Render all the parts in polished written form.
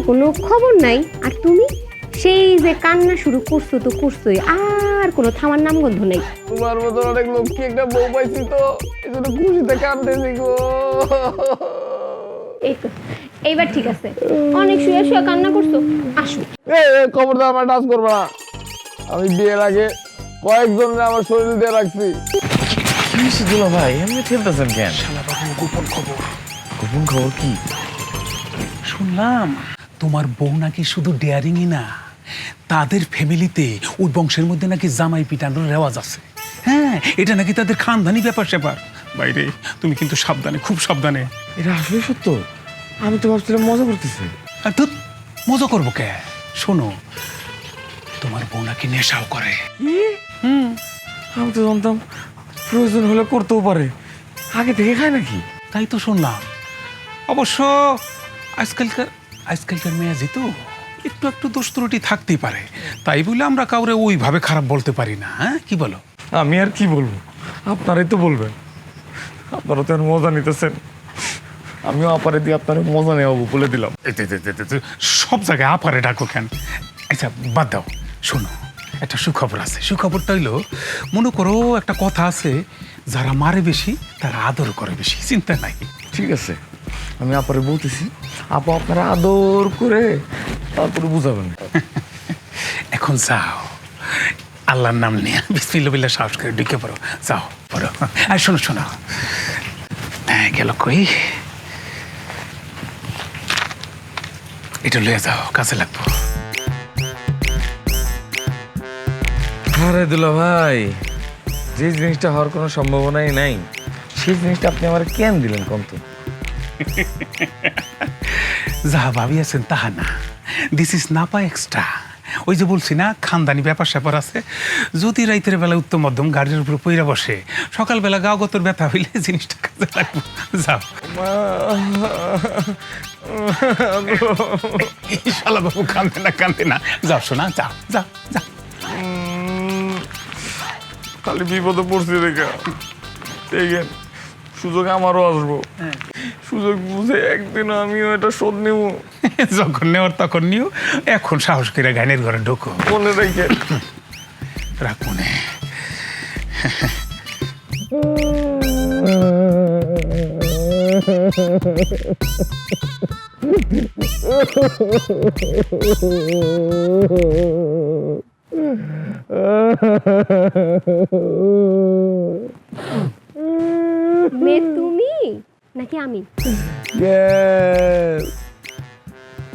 কোনো খবর নাই, আর তুমি সেই যে কান্না শুরু করছো তো করছোই, আর কোনো থামার নামগন্ধ নেই। তোমার মতো অনেক লক্ষ্মী একটা বউ পাইছি তো এই জন্য খুশিতে কাঁদতেছি গো। এই তো এইবার ঠিক আছে, অনেক শুয়ে শুয়ে কান্না করছো, আসো। খবরদার আমার টাচ করবো না। আমি বিয়ের আগে কয়েকজনের আমার শরীর দিয়ে রাখছি। কি হয়েছে দুলা ভাই, এমনি খেলতেছেন কেন? গোপন খবর। গোপন খবর কি? শুনলাম তোমার বউ নাকি শুধু ডেয়ারিংই না, তাদের ফ্যামিলিতে ওই বংশের মধ্যে নাকি জামাই পিটানোর রেওয়াজ আছে। হ্যাঁ, এটা নাকি তাদের খানদানি ব্যাপার স্যাপার। বাইরে তুমি কিন্তু সাবধানে, খুব সাবধানে। এটা আসলে সত্য? আমি তো ভাবছিলাম মজা করতেছি। আর তো মজা করবো কে? শোনো, তোমার বউ নাকি নেশাও করে। আমি তো জানতাম প্রয়োজন হলে করতেও পারে, আগে থেকে খায় নাকি? তাই তো শুনলাম। অবশ্য আজকালকার মেয়ে যেত একটু একটু দোষ ত্রুটি থাকতেই পারে, তাই বলে আমরা কাউরে ওইভাবে খারাপ বলতে পারি না। হ্যাঁ, কি বলো? আমি আর কি বলবো, আপনারাই তো বলবেন। আপনারা তো মজা নিতেছেন, আমিও আপারে দিয়ে আপনার মজা নেওয়া বলে দিলাম। সব জায়গায় আপারে ডাকো কেন? আচ্ছা বাদ দাও, শোনো একটা সুখবর আছে। সুখবরটা হইলো, মনে করো একটা কথা আছে, যারা মারে বেশি তারা আদর করে বেশি, চিন্তা নাই। ঠিক আছে, আমি আপারে বলতেছি, আপা আপনারা আদর করে তারপরে বুঝাবেন। এখন যাও, আল্লাহর নাম নিয়ে বিসমিল্লাহ বিল্লাহ সাহস করে ঢুকে পড়ো, যাও পড়ো। আর শোনো শোনো, হ্যাঁ গেল কই, এটা লয়ে যাও, কাজে লাগবো। আরে দুলা ভাই, যে জিনিসটা হওয়ার কোনো সম্ভাবনাই নাই সেই জিনিসটা আপনি আমার কেন দিলেন কন্ত? যাহা ভাবি আছেন তাহা না, দিস ইজ নাপা এক্সট্রা। ওই যে বলছি না, খানদানি ব্যাপার স্যাপার আছে। যদি রাইতের বেলা উত্তম মধ্যম গাড়ির উপরে পইরা বসে, সকালবেলা গাও গতর ব্যথা হইলে জিনিসটা কাজে লাগবে। যাও। শালা বাবু কান্দে না, যাও শোনা, যাও যাও যাও। খালি বিপদে পড়ছি দেখা, দেখেন সুযোগ আমারও আসবো, সুযোগ বুঝে একদিন আমিও এটা শোধ নেব। যখন নেওয়ার তখন নিও, এখন সাহস করে গানের ঘরে ঢোকো। মনে রেখে রাখ মনে। মেয়ে তুমি নাকি আমি?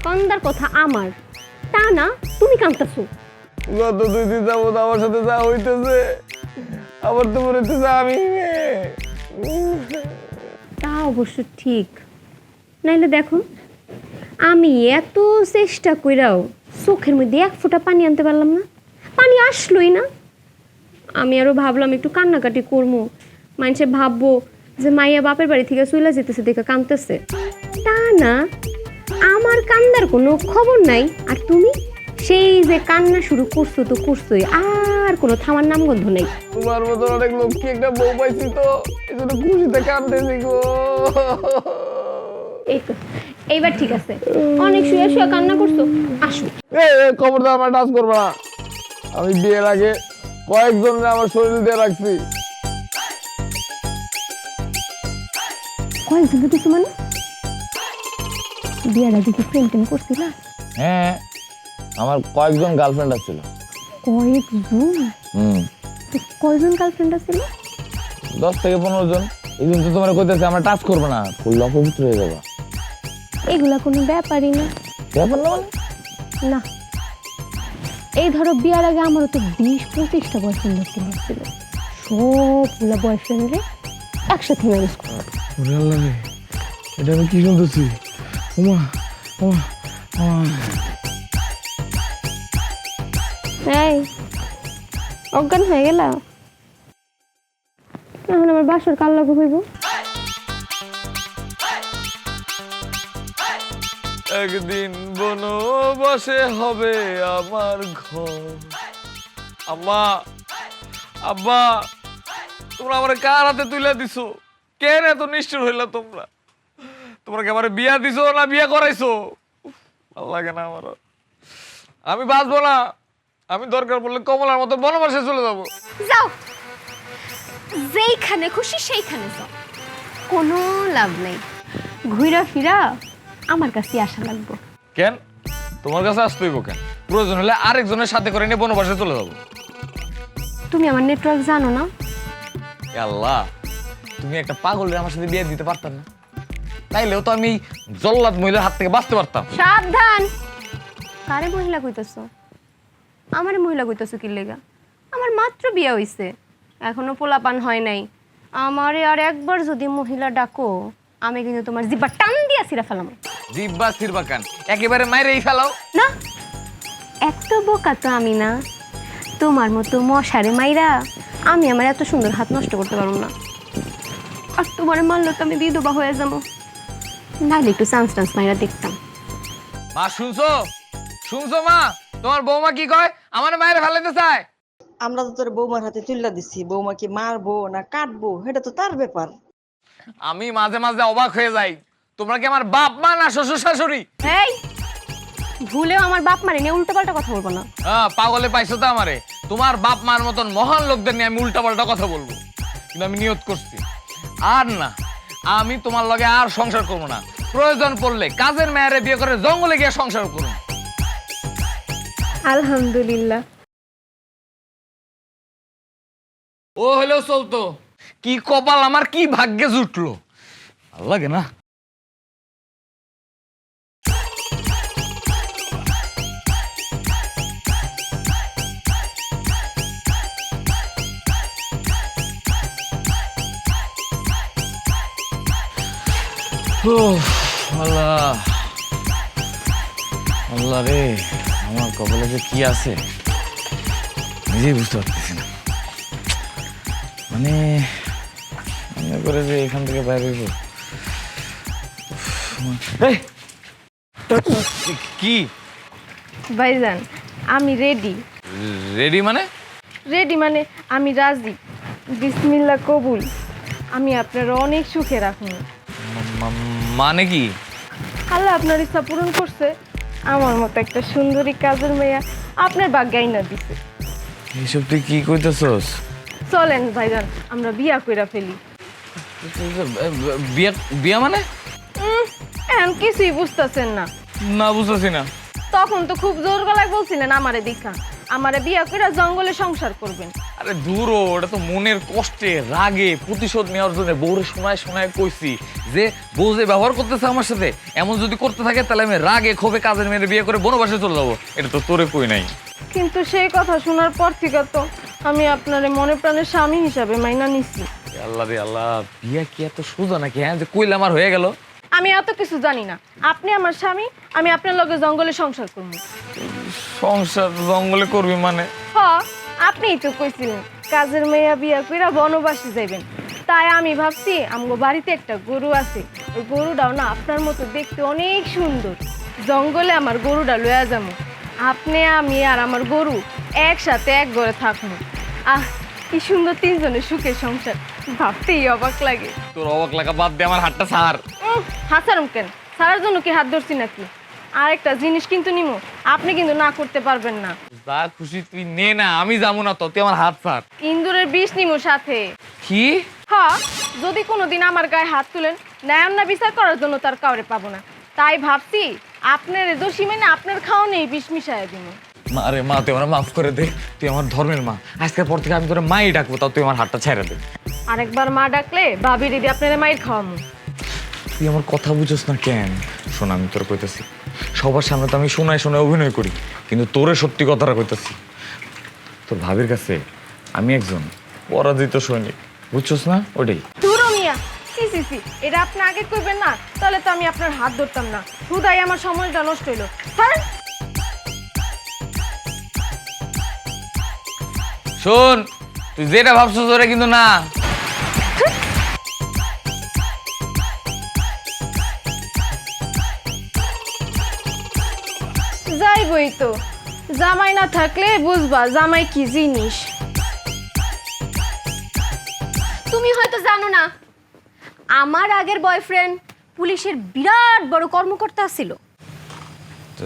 কান্দার কথা আমার, তা না তুমি কান্দাছো। গত 2 দিন যাবত আমার সাথে যা হইতেছে, আবার তো মনে হইতেছে আমি মেয়ে। তা অবশ্য ঠিক, নাইলে দেখো আমি এত চেষ্টা কইরাও চোখের মধ্যে এক ফোঁটা পানি আনতে পারলাম না, পানি আসলোই না। আমি আরো ভাবলাম একটু কান্নাকাটি করবো, মানুষে ভাববো যে মাইয়া বাপের বাড়ি থেকে চলে যেতেছে দেখে কাঁদতেছে, তা না আমার কান্দার কোনো খবর নাই, আর তুমি সেই যে কান্না শুরু করছো তো করছোই, আর কোনো থামার নামগন্ধ নেই। তোমার মতো অনেক লক্ষ্মী একটা বউ পাইছি তো এই জন্য খুশিতে কাঁদতেছি গো। এই তো এইবার ঠিক আছে, অনেক শুয়ে শুয়ে কান্না করছো, আসো। খবরদার আমার টাচ করবো না। আমি বিয়ের আগে কয়েকজনের আমার শরীর দিয়ে রাখছি। কয়েকজন কিছু মানে বিয়ার আগে কি প্রেম টেম করছিলা? হ্যাঁ, আমার কয়েকজন গার্লফ্রেন্ড আছিল। কয়েকজন? তো কয়জন গার্লফ্রেন্ড আছিল? 10 থেকে 15 জন। এই জন্য তো তোমার কইতেছে আমার টাচ করবে না, ফুল অপবিত্র হয়ে যাবে। এগুলা কোনো ব্যাপারই না। ব্যাপার না মানে? না, এই ধরো বিয়ার আগে আমারও তো 20-25টা বয়ফ্রেন্ড ছিল, সবগুলা বয়ফ্রেন্ডে একসাথে ম্যানেজ করো। এটা আমি কি শুনতেছি? ওমা ওমা এই অজ্ঞান হয়ে গেলা? এখন আমার বাসর কাল লাগু হইব। একদিন বনবাসে হবে আমার ঘর। আম্মা, আব্বা, তোমরা আমার কার হাতে তুলে দিছো? কেন এত নিষ্ঠুর হইলা তোমরা? তোমরা কি আমার বিয়া দিছো না বিয়া করাইছো? ভালো লাগে না আমার। আমি বাঁচবো না, আমি দরকার পড়লে কমলার মতো বনবাসে চলে যাবো। যাও, যেইখানে খুশি সেইখানে যাও, কোনো লাভ নেই। ঘুরা ফিরা আমার কাছে আসা লাগবো। কেন তোমার কাছে আসতে হইব কেন? প্রয়োজন হলে আরেকজনের সাথে করে নিয়ে বনবাসে চলে যাবো। তুমি আমার নেটওয়ার্ক জানো না? এ আল্লাহ, তুমি একটা পাগলের আমার সাথে বিয়ে দিতে পারতাম না? তাইলেও তো আমি জল্লাদ মহিলার হাত থেকে বাঁচতে পারতাম। সাবধান! কারে মহিলা কইতেছ? আমারে মহিলা কইতেছ কি লেগা? আমার মাত্র বিয়ে হইছে, এখনো পোলাপান হয় নাই। আমারে আর একবার যদি মহিলা ডাকো, আমি কিন্তু তোমার জিব্বা টান দিয়া ছিঁড়া ফেলাম। জিব্বা সিরবা কান একেবারে মাইরেই ফেলাও। না, এত বোকা তো আমি না। তোমার মতো মশারে মাইরা আমি আমার এত সুন্দর হাত নষ্ট করতে পারবো না। আর তোমারে মারলে তো আমি বিধবা হয়ে যাবো। নাইলে একটু চান্স টান্স মাইরা দেখতাম। মা শুনছো? শুনছো মা? তোমার বৌমা কি কয়? আমার মায়ের ফেলাইতে চায়। আমরা তো তোর বৌমার হাতে তুল্লা দিছি, বৌমা কি মারবো না কাটবো সেটা তো তার ব্যাপার। আমি মাঝে মাঝে অবাক হয়ে যাই, তোমরা কি আমার বাপ মা না শ্বশুর শাশুড়ি? এই, ভুলেও আমার বাপ মারে নিয়ে উল্টো পাল্টা কথা বলবো না। হ্যাঁ, পাগলে পাইছো তো আমারে। তোমার বাপ মার মতন মহান লোকদের নিয়ে আমি উল্টা পাল্টা কথা বলবো, কিন্তু আমি নিয়ত করছি আর না, আমি তোমার লগে আর সংসার করবো না। প্রয়োজন পড়লে কাজের মেয়েরে বিয়ে করে জঙ্গলে গিয়ে সংসার করবো। আলহামদুলিল্লাহ। ও হলেও চলতো। কি কপাল আমার, কি ভাগ্যে জুটলো, ভালো লাগে না? আল্লাহ আল্লাহ রে, আমার কপালে যে কি আছে নিজেই বুঝতে পারতেছি না। মানে মনে করে যে এখান থেকে বাইরে হইব। কি ভাইজান, আমি রেডি। রেডি মানে? রেডি মানে আমি রাজি। বিসমিল্লাহ কবুল। আমি আপনার অনেক সুখে রাখুন। মানে কি? আল্লাহ আপনার ইচ্ছা পূরণ করছে, আমার মতো একটা সুন্দরী কাজের মেয়া আপনার ভাগ্যাই না দিছে। এইসব তুই কি কইতেছস? চলেন ভাইজান, আমরা বিয়া কইরা ফেলি। বিয়া বিয়া মানে? এখন কিছুই বুঝতেছেন না? না, বুঝতেছি না। তখন তো খুব জোর গলায় বলছিলেন আমারে দেখা, আমারে বিয়া কইরা জঙ্গলে সংসার করবেন। আরে দূর হ, ওটা তো মনের কষ্টে রাগে প্রতিশোধ নেওয়ার জন্য বউরে শোনায় শোনায় কইছি যে বউ যে ব্যবহার করতেছে আমার সাথে, এমন যদি করতে থাকে তাহলে আমি রাগে ক্ষোভে কাজের মেয়ের বিয়ে করে বনবাসে চলে যাবো। এটা তো তোরে কই নাই। কিন্তু সেই কথা শোনার পর থেকে তো আমি আপনারে মনে প্রাণের স্বামী হিসাবে মাইনা নিছি। আল্লাহ রে আল্লাহ, বিয়া কি এত সোজা নাকি? হ্যাঁ, যে কইলে আমার হয়ে গেল। আমি এত কিছু জানি না। আপনি আমার স্বামী, আমি আপনার লগে জঙ্গলে সংসার করবো। সংসার জঙ্গলে করবি মানে? হ, আপনিই তো কইছিলেন কাজের মেয়া বিয়া কইরা বনবাসী যাইবেন। তাই আমি ভাবছি আমগো বাড়িতে একটা গরু আছে, ওই গরুটাও না আপনার মতো দেখতে অনেক সুন্দর। জঙ্গলে আমার গরুটা লইয়া যাবো, আপনি আমি আর আমার গরু একসাথে এক ঘরে থাকবো। আহ, কি সুন্দর তিনজনের সুখের সংসার, ভাবতেই অবাক লাগে। তোর অবাক লাগা বাদ দে, আমার হাতটা ছাড়। হাসারম কেন? সারার জন্য কি হাত ধরছি নাকি? আরেকটা জিনিস কিন্তু নিমো, আপনি কিন্তু না করতে পারবেন না। যা খুশি তুই নে না, আমি যাবো না তো, তুই আমার হাত ছাড়। ইন্দুরের বিষ নিমো সাথে। কি? হ্যাঁ, যদি কোনোদিন আমার গায়ে হাত তুলেন, ন্যায় না বিচার করার জন্য তার কাউরে পাবো না। তাই ভাবছি আপনার দোষী মেনে আপনার খাওয়ানেই বিষ মিশাইয়া দিব। মা রে মা, তুই আমার মাফ করে দে, তুই আমার ধর্মের মা। আজকের পর থেকে আমি তোর মাই ডাকবো, তাও তুই আমার হাতটা ছেড়ে দে। আরেকবার মা ডাকলে ভাবি দিদি আপনার মায়ের খাওয়ামো। তুই আমার কথা বুঝোস না কেন? শোন, আমি তোর কইতাছি, সবার সামনে তো আমি শোনায় শোনায় অভিনয় করি, কিন্তু তোরে সত্যি কথাটা কইতাছি। তোর ভাবির কাছে আমি একজন পরাজিত সৈনিক, বুঝছস না? ওটাই। ধুরো মিয়া, সি সি সি, এটা আপনি আগে কইবেন না, তাহলে তো আমি আপনার হাত ধরতাম না। হুদাই আমার সময়টা নষ্ট হইলো। স্যার, শোন, তুই যেটা ভাবছস ওরা কিন্তু না। যাইবই তো, জামাই না থাকলে বুঝবা জামাই কি জিনিস। তুমি হয়তো জানো না, আমার আগের বয়ফ্রেন্ড পুলিশের বিরাট বড় কর্মকর্তা ছিল। তো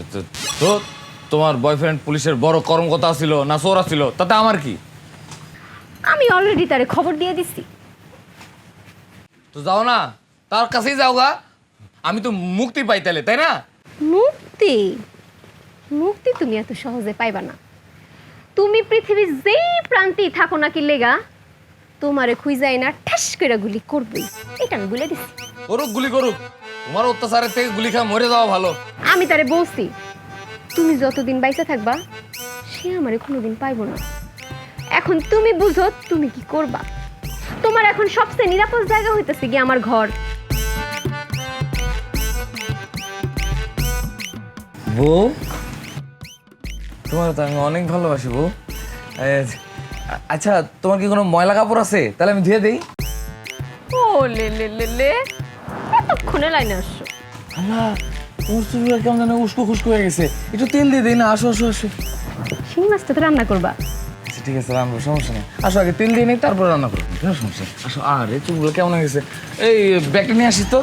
তো তোমার বয়ফ্রেন্ড পুলিশের বড় কর্মকর্তা ছিল না চোর ছিল, তাতে আমার কি? আমি অলরেডি তারে খবর দিয়ে দিছি। তো যাও না, তার কাছেই যাও গা। আমি তো মুক্তি পাই তাইলে, তাই না? মুক্তি? মুক্তি তুমি এত সহজে পাইবা না। তুমি পৃথিবীর যেই প্রান্তেই থাকো না কি লেগা, তোমারে খুঁজাই না ঠাস করে গুলি করবই, এটা আমি বলে দিছি। করুক গুলি করুক, তোমার অত্যাচারের থেকে গুলি খা মরে যাওয়া ভালো। আমি তারে বলছি তুমি যতদিন বাইসা থাকবা সে আমারে কোনোদিন পাইব না। এখন তুমি বুঝো তুমি কি করবা। তোমার এখন সবচেয়ে নিরাপদ জায়গা হইতেছে কি আমার ঘর। বউ, তোমার তো আমি অনেক ভালোবাসি বউ। আচ্ছা, তোমার কি কোনো ময়লা কাপড় আছে? তাহলে আমি ধুয়ে দিই। ও লে লে লে লে, এতক্ষণে লাইনে আসছো। আল্লাহ, তোমার চুলগুলো কেমন যেন উস্কো খুস্কো হয়ে গেছে, একটু তেল দিয়ে দিই না? আসো আসো আসো। শিং মাছটা তো রান্না করবা? আচ্ছা ঠিক আছে, রান্না সমস্যা নেই। আসো, আগে তেল দিয়ে নেই তারপর রান্না করবো, কোনো সমস্যা নেই। আসো। আরে চুলগুলো কেমন হয়ে গেছে, এই ব্যাগটা নিয়ে আসিস তো।